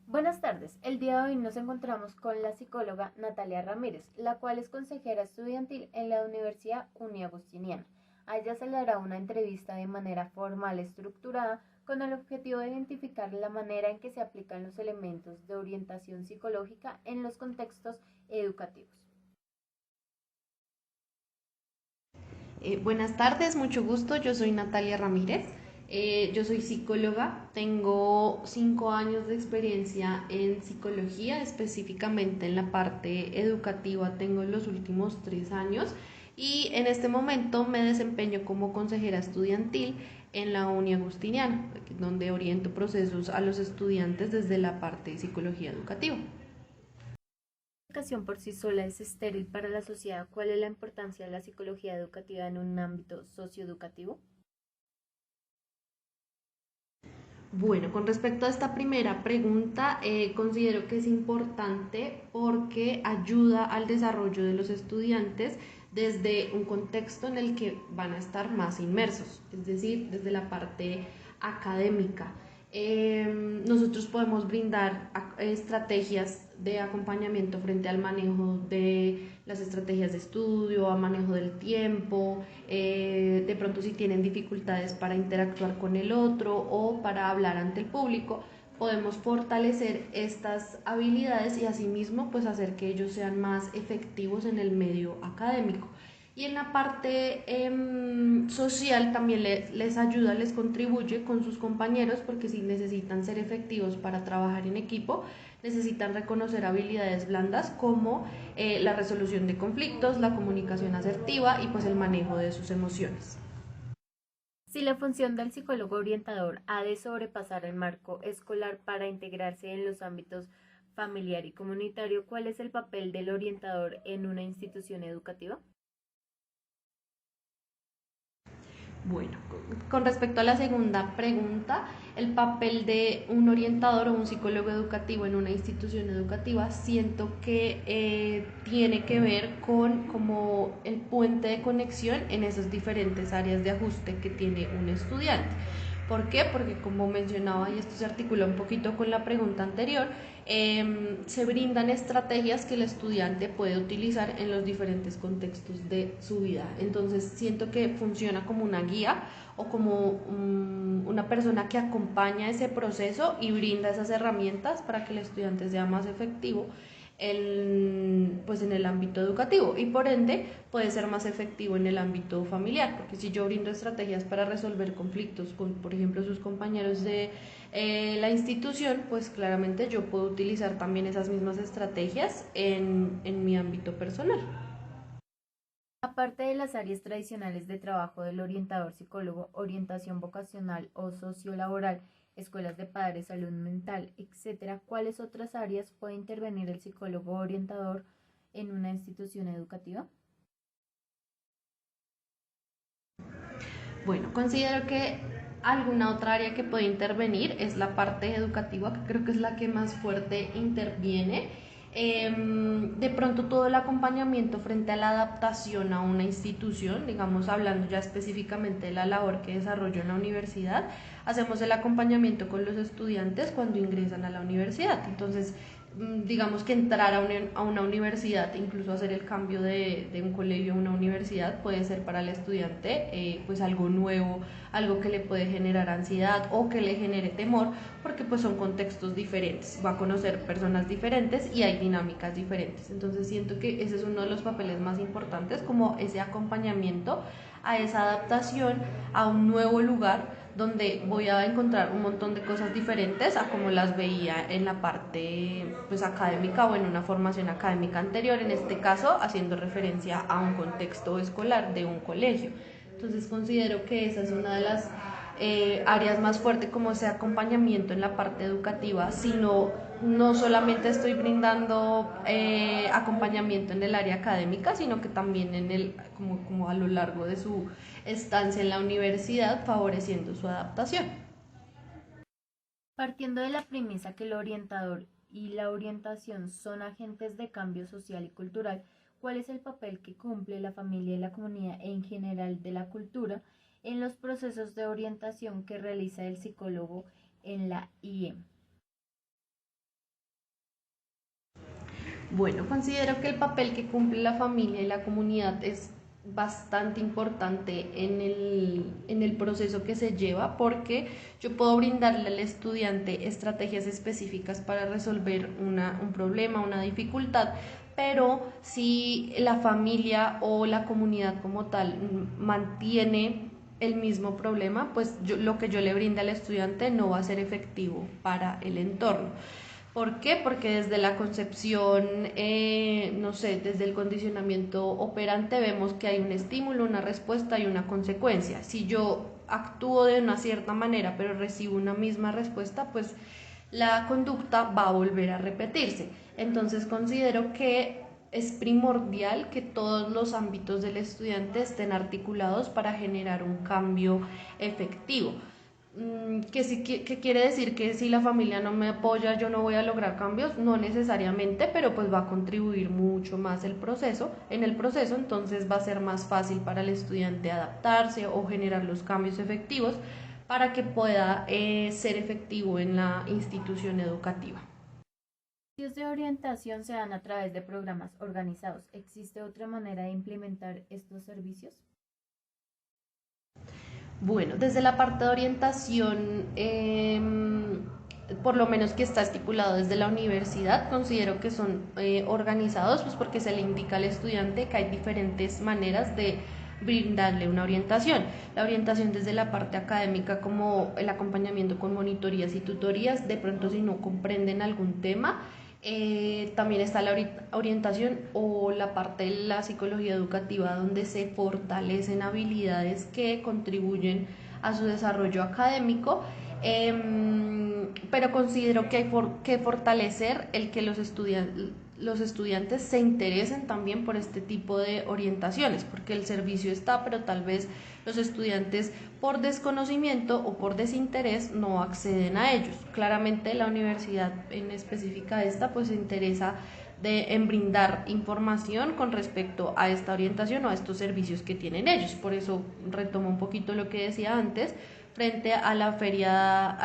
Buenas tardes. El día de hoy nos encontramos con la psicóloga Natalia Ramírez, la cual es consejera estudiantil en la Universidad Uniagustiniana. A ella se le hará una entrevista de manera formal estructurada con el objetivo de identificar la manera en que se aplican los elementos de orientación psicológica en los contextos educativos. Buenas tardes, mucho gusto. Yo soy Natalia Ramírez. Yo soy psicóloga. Tengo 5 años de experiencia en psicología, específicamente en la parte educativa. Tengo los últimos 3 años y en este momento me desempeño como consejera estudiantil en la Uni Agustiniana, donde oriento procesos a los estudiantes desde la parte de psicología educativa. La educación por sí sola es estéril para la sociedad. ¿Cuál es la importancia de la psicología educativa en un ámbito socioeducativo? Bueno, con respecto a esta primera pregunta, considero que es importante porque ayuda al desarrollo de los estudiantes desde un contexto en el que van a estar más inmersos, es decir, desde la parte académica. Nosotros podemos brindar estrategias de acompañamiento frente al manejo de las estrategias de estudio, a manejo del tiempo, de pronto si tienen dificultades para interactuar con el otro o para hablar ante el público, podemos fortalecer estas habilidades y asimismo pues hacer que ellos sean más efectivos en el medio académico. Y en la parte social también les ayuda, les contribuye con sus compañeros, porque si necesitan ser efectivos para trabajar en equipo, necesitan reconocer habilidades blandas como la resolución de conflictos, la comunicación asertiva y pues el manejo de sus emociones. Si la función del psicólogo orientador ha de sobrepasar el marco escolar para integrarse en los ámbitos familiar y comunitario, ¿cuál es el papel del orientador en una institución educativa? Bueno, con respecto a la segunda pregunta, el papel de un orientador o un psicólogo educativo en una institución educativa, siento que tiene que ver con como el puente de conexión en esas diferentes áreas de ajuste que tiene un estudiante. ¿Por qué? Porque como mencionaba, y esto se articula un poquito con la pregunta anterior, se brindan estrategias que el estudiante puede utilizar en los diferentes contextos de su vida. Entonces siento que funciona como una guía o como una persona que acompaña ese proceso y brinda esas herramientas para que el estudiante sea más efectivo pues en el ámbito educativo y por ende puede ser más efectivo en el ámbito familiar, porque si yo brindo estrategias para resolver conflictos con, por ejemplo, sus compañeros de la institución, pues claramente yo puedo utilizar también esas mismas estrategias en mi ámbito personal. Aparte de las áreas tradicionales de trabajo del orientador psicólogo, orientación vocacional o sociolaboral, escuelas de padres, salud mental, etcétera, ¿cuáles otras áreas puede intervenir el psicólogo orientador en una institución educativa? Bueno, considero que alguna otra área que puede intervenir es la parte educativa, que creo que es la que más fuerte interviene. De pronto todo el acompañamiento frente a la adaptación a una institución, digamos hablando ya específicamente de la labor que desarrollo en la universidad, hacemos el acompañamiento con los estudiantes cuando ingresan a la universidad. Entonces, digamos que entrar a una universidad, incluso hacer el cambio de un colegio a una universidad, puede ser para el estudiante pues algo nuevo, algo que le puede generar ansiedad o que le genere temor, porque pues son contextos diferentes, va a conocer personas diferentes y hay dinámicas diferentes. Entonces siento que ese es uno de los papeles más importantes, como ese acompañamiento a esa adaptación a un nuevo lugar donde voy a encontrar un montón de cosas diferentes a como las veía en la parte pues académica o en una formación académica anterior, en este caso haciendo referencia a un contexto escolar de un colegio. Entonces considero que esa es una de las áreas más fuertes, como ese acompañamiento en la parte educativa, sino no solamente estoy brindando acompañamiento en el área académica, sino que también en como a lo largo de su estancia en la universidad, favoreciendo su adaptación. Partiendo de la premisa que el orientador y la orientación son agentes de cambio social y cultural, ¿cuál es el papel que cumple la familia y la comunidad en general de la cultura en los procesos de orientación que realiza el psicólogo en la IEM? Bueno, considero que el papel que cumple la familia y la comunidad es bastante importante en el proceso que se lleva, porque yo puedo brindarle al estudiante estrategias específicas para resolver un problema, una dificultad, pero si la familia o la comunidad como tal mantiene el mismo problema, pues lo que yo le brinde al estudiante no va a ser efectivo para el entorno. ¿Por qué? Porque desde la concepción, no sé, desde el condicionamiento operante vemos que hay un estímulo, una respuesta y una consecuencia. Si yo actúo de una cierta manera pero recibo una misma respuesta, pues la conducta va a volver a repetirse. Entonces considero que es primordial que todos los ámbitos del estudiante estén articulados para generar un cambio efectivo. ¿Qué quiere decir? Que si la familia no me apoya, yo no voy a lograr cambios, no necesariamente, pero pues va a contribuir mucho más en el proceso, entonces va a ser más fácil para el estudiante adaptarse o generar los cambios efectivos para que pueda ser efectivo en la institución educativa. Los servicios de orientación se dan a través de programas organizados. ¿Existe otra manera de implementar estos servicios? Bueno, desde la parte de orientación, por lo menos que está estipulado desde la universidad, considero que son organizados, pues porque se le indica al estudiante que hay diferentes maneras de brindarle una orientación. La orientación desde la parte académica, como el acompañamiento con monitorías y tutorías, de pronto si no comprenden algún tema, también está la orientación o la parte de la psicología educativa, donde se fortalecen habilidades que contribuyen a su desarrollo académico, pero considero que hay que fortalecer el que los estudiantes se interesen también por este tipo de orientaciones, porque el servicio está, pero tal vez los estudiantes por desconocimiento o por desinterés no acceden a ellos. Claramente la universidad en específica esta pues se interesa en brindar información con respecto a esta orientación o a estos servicios que tienen ellos. Por eso retomo un poquito lo que decía antes, frente a la feria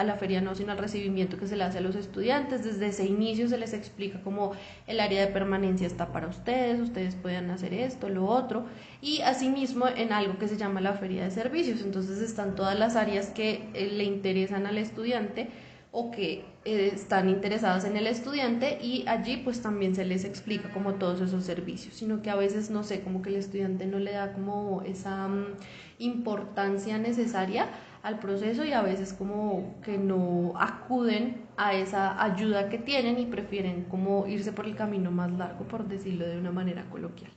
no, sino al recibimiento que se le hace a los estudiantes. Desde ese inicio se les explica cómo el área de permanencia está para ustedes pueden hacer esto, lo otro, y asimismo en algo que se llama la feria de servicios. Entonces están todas las áreas que le interesan al estudiante o que están interesadas en el estudiante, y allí pues también se les explica como todos esos servicios, sino que a veces no sé, como que el estudiante no le da como esa importancia necesaria al proceso, y a veces como que no acuden a esa ayuda que tienen y prefieren como irse por el camino más largo, por decirlo de una manera coloquial.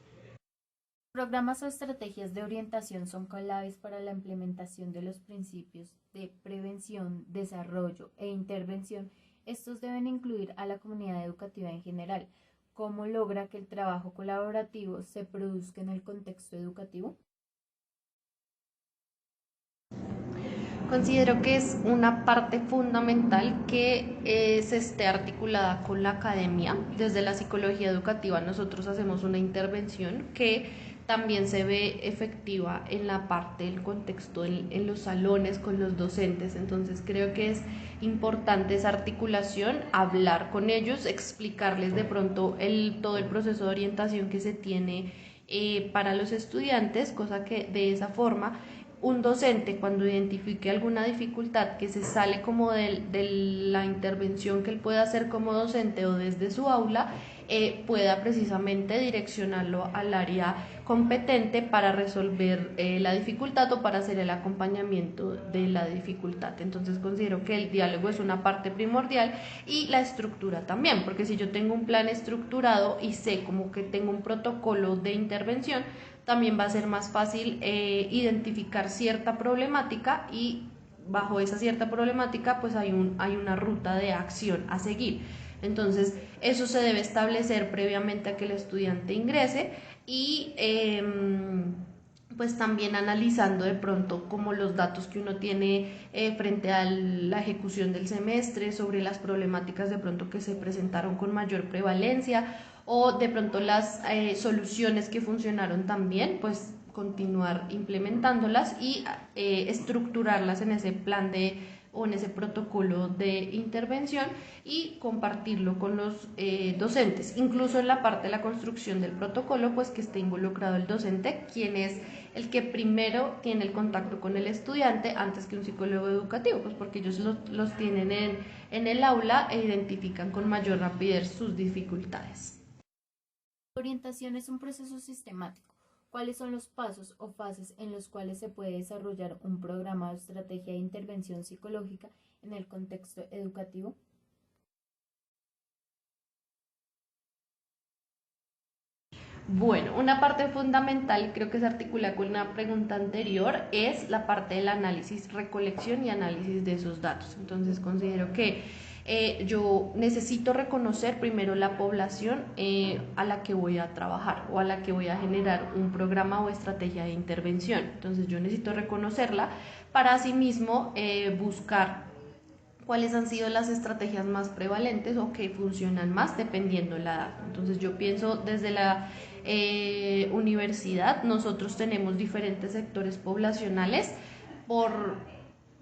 Programas o estrategias de orientación son claves para la implementación de los principios de prevención, desarrollo e intervención. Estos deben incluir a la comunidad educativa en general. ¿Cómo logra que el trabajo colaborativo se produzca en el contexto educativo? Considero que es una parte fundamental que se esté articulada con la academia. Desde la psicología educativa nosotros hacemos una intervención que también se ve efectiva en la parte del contexto, en los salones con los docentes. Entonces creo que es importante esa articulación, hablar con ellos, explicarles de pronto todo el proceso de orientación que se tiene para los estudiantes, cosa que de esa forma un docente, cuando identifique alguna dificultad que se sale como de la intervención que él pueda hacer como docente o desde su aula, pueda precisamente direccionarlo al área competente para resolver la dificultad o para hacer el acompañamiento de la dificultad. Entonces considero que el diálogo es una parte primordial, y la estructura también, porque si yo tengo un plan estructurado y sé como que tengo un protocolo de intervención, también va a ser más fácil identificar cierta problemática, y bajo esa cierta problemática pues hay una ruta de acción a seguir. Entonces eso se debe establecer previamente a que el estudiante ingrese, y pues también analizando de pronto como los datos que uno tiene frente a la ejecución del semestre, sobre las problemáticas de pronto que se presentaron con mayor prevalencia, o de pronto las soluciones que funcionaron también, pues continuar implementándolas y estructurarlas en ese plan o en ese protocolo de intervención y compartirlo con los docentes, incluso en la parte de la construcción del protocolo, pues que esté involucrado el docente, quien es el que primero tiene el contacto con el estudiante antes que un psicólogo educativo, pues porque ellos los tienen en el aula e identifican con mayor rapidez sus dificultades. La orientación es un proceso sistemático. ¿Cuáles son los pasos o fases en los cuales se puede desarrollar un programa o estrategia de intervención psicológica en el contexto educativo? Bueno, una parte fundamental, creo que se articula con una pregunta anterior, es la parte del análisis, recolección y análisis de esos datos. Entonces considero que yo necesito reconocer primero la población a la que voy a trabajar o a la que voy a generar un programa o estrategia de intervención. Entonces yo necesito reconocerla para asimismo buscar cuáles han sido las estrategias más prevalentes o que funcionan más dependiendo la edad. Entonces yo pienso desde la universidad, nosotros tenemos diferentes sectores poblacionales por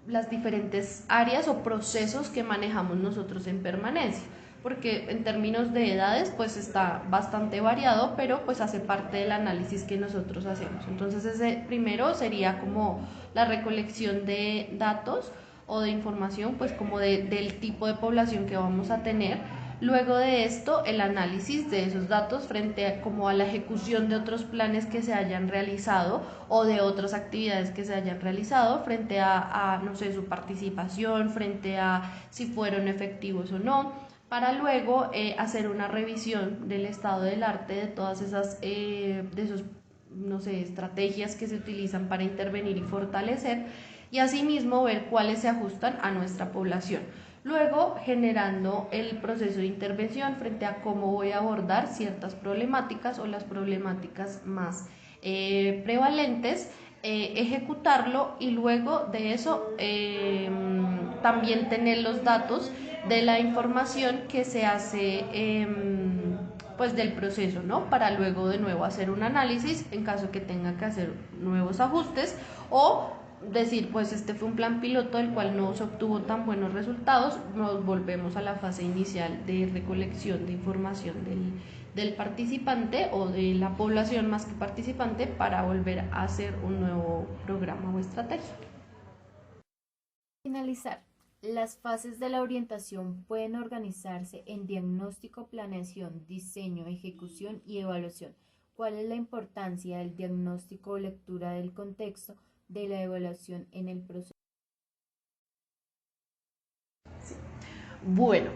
las diferentes áreas o procesos que manejamos nosotros en permanencia, porque en términos de edades pues está bastante variado, pero pues hace parte del análisis que nosotros hacemos. Entonces ese primero sería como la recolección de datos o de información, pues como del tipo de población que vamos a tener. Luego de esto, el análisis de esos datos frente a, como a la ejecución de otros planes que se hayan realizado o de otras actividades que se hayan realizado frente a no sé, su participación, frente a si fueron efectivos o no, para luego hacer una revisión del estado del arte de todas esas, de esos, no sé, estrategias que se utilizan para intervenir y fortalecer, y asimismo ver cuáles se ajustan a nuestra población. Luego, generando el proceso de intervención frente a cómo voy a abordar ciertas problemáticas o las problemáticas más prevalentes, ejecutarlo y luego de eso también tener los datos de la información que se hace pues del proceso, ¿no? Para luego de nuevo hacer un análisis en caso que tenga que hacer nuevos ajustes o decir, pues este fue un plan piloto del cual no se obtuvo tan buenos resultados, nos volvemos a la fase inicial de recolección de información del participante o de la población más que participante para volver a hacer un nuevo programa o estrategia. Finalizar. Las fases de la orientación pueden organizarse en diagnóstico, planeación, diseño, ejecución y evaluación. ¿Cuál es la importancia del diagnóstico o lectura del contexto de la evaluación en el proceso? Bueno,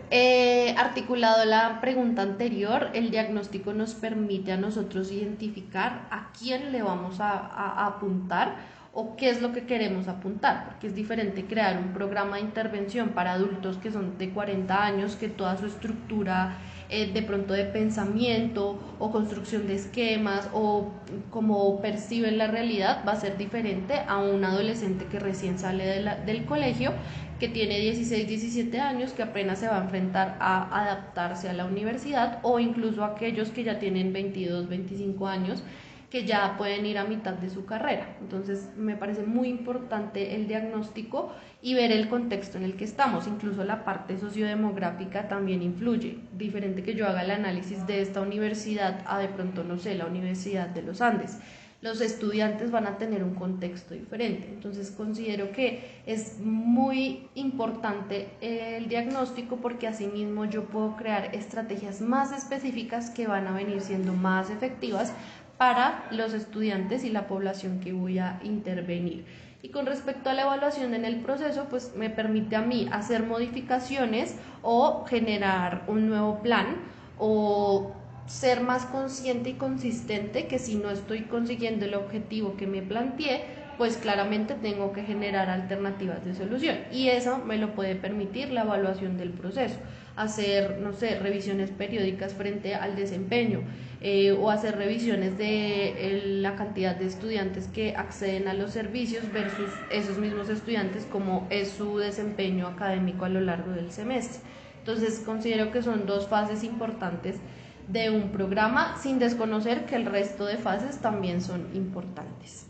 articulado la pregunta anterior, el diagnóstico nos permite a nosotros identificar a quién le vamos a apuntar o qué es lo que queremos apuntar, porque es diferente crear un programa de intervención para adultos que son de 40 años, que toda su estructura de pronto de pensamiento o construcción de esquemas o cómo perciben la realidad va a ser diferente a un adolescente que recién sale del colegio, que tiene 16, 17 años, que apenas se va a enfrentar a adaptarse a la universidad, o incluso aquellos que ya tienen 22, 25 años, que ya pueden ir a mitad de su carrera. Entonces me parece muy importante el diagnóstico y ver el contexto en el que estamos. Incluso la parte sociodemográfica también influye. Diferente que yo haga el análisis de esta universidad a de pronto, no sé, la Universidad de los Andes. Los estudiantes van a tener un contexto diferente. Entonces considero que es muy importante el diagnóstico porque asimismo yo puedo crear estrategias más específicas que van a venir siendo más efectivas para los estudiantes y la población que voy a intervenir. Y con respecto a la evaluación en el proceso, pues me permite a mí hacer modificaciones o generar un nuevo plan o ser más consciente y consistente que si no estoy consiguiendo el objetivo que me planteé, pues claramente tengo que generar alternativas de solución y eso me lo puede permitir la evaluación del proceso, hacer, no sé, revisiones periódicas frente al desempeño o hacer revisiones de la cantidad de estudiantes que acceden a los servicios versus esos mismos estudiantes, como es su desempeño académico a lo largo del semestre. Entonces considero que son dos fases importantes de un programa sin desconocer que el resto de fases también son importantes.